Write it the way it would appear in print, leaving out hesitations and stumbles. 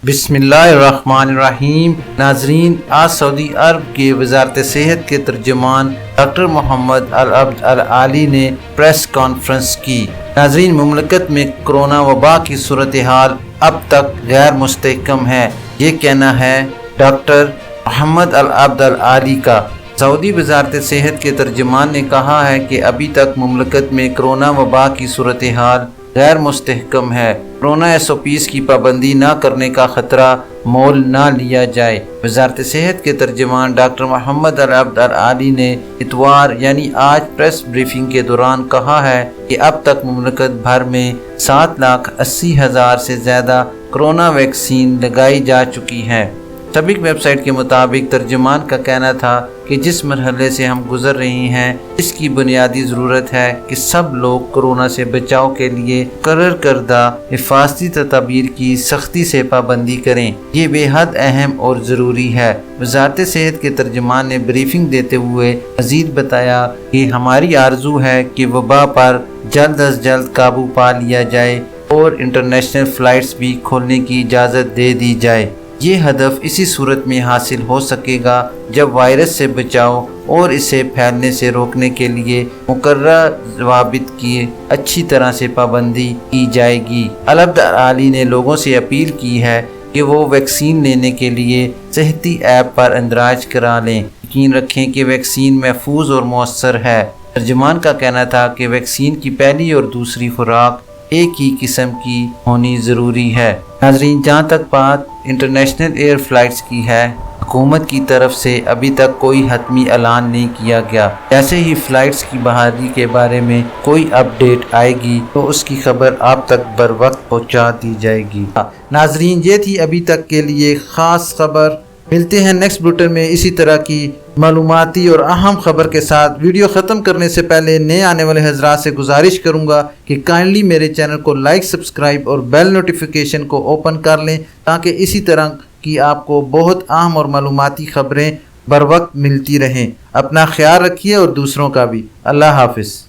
بسم اللہ الرحمن الرحیم۔ ناظرین، آج سعودی عرب کے وزارت صحت کے ترجمان ڈاکٹر محمد العبد العالی نے پریس کانفرنس کی۔ ناظرین، مملکت میں کرونا وبا کی صورتحال اب تک غیر مستحکم ہے، یہ کہنا ہے ڈاکٹر محمد العبد العالی کا۔ سعودی وزارت صحت کے ترجمان نے کہا ہے کہ ابھی تک مملکت میں کرونا وبا کی صورتحال غیر مستحکم ہے۔ کورونا SOPs کی پابندی نہ کرنے کا خطرہ مول نہ لیا جائے۔ وزارت صحت کے ترجمان ڈاکٹر محمد العبد العالی نے اتوار یعنی آج پریس بریفنگ کے دوران کہا ہے کہ اب تک مملکت بھر میں 7,80,000 سے زیادہ کورونا ویکسین لگائی جا چکی ہیں۔ سابق ویب سائٹ کے مطابق ترجمان کا کہنا تھا کہ جس مرحلے سے ہم گزر رہے ہیں اس کی بنیادی ضرورت ہے کہ سب لوگ کورونا سے بچاؤ کے لیے مقرر کردہ حفاظتی تدابیر کی سختی سے پابندی کریں، یہ بے حد اہم اور ضروری ہے۔ وزارت صحت کے ترجمان نے بریفنگ دیتے ہوئے مزید بتایا کہ ہماری آرزو ہے کہ وبا پر جلد از جلد قابو پا لیا جائے اور انٹرنیشنل فلائٹس بھی کھولنے کی اجازت دے دی جائے۔ یہ ہدف اسی صورت میں حاصل ہو سکے گا جب وائرس سے بچاؤ اور اسے پھیلنے سے روکنے کے لیے مقررہ ضوابط کی اچھی طرح سے پابندی کی جائے گی۔ العبد العالی نے لوگوں سے اپیل کی ہے کہ وہ ویکسین لینے کے لیے صحتی ایپ پر اندراج کرا لیں۔ یقین رکھیں کہ ویکسین محفوظ اور مؤثر ہے۔ ترجمان کا کہنا تھا کہ ویکسین کی پہلی اور دوسری خوراک ایک ہی قسم کی ہونی ضروری ہے۔ ناظرین، جہاں تک بات انٹرنیشنل ایئر فلائٹس کی ہے، حکومت کی طرف سے ابھی تک کوئی حتمی اعلان نہیں کیا گیا۔ جیسے ہی فلائٹس کی بحالی کے بارے میں کوئی اپڈیٹ آئے گی تو اس کی خبر آپ تک بر وقت پہنچا دی جائے گی۔ ناظرین، یہ تھی ابھی تک کے لیے خاص خبر۔ ملتے ہیں نیکسٹ بلیٹن میں اسی طرح کی معلوماتی اور اہم خبر کے ساتھ۔ ویڈیو ختم کرنے سے پہلے نئے آنے والے حضرات سے گزارش کروں گا کہ کائنڈلی میرے چینل کو لائک، سبسکرائب اور بیل نوٹیفیکیشن کو اوپن کر لیں تاکہ اسی طرح کی آپ کو بہت اہم اور معلوماتی خبریں بر وقت ملتی رہیں۔ اپنا خیال رکھیے اور دوسروں کا بھی۔ اللہ حافظ۔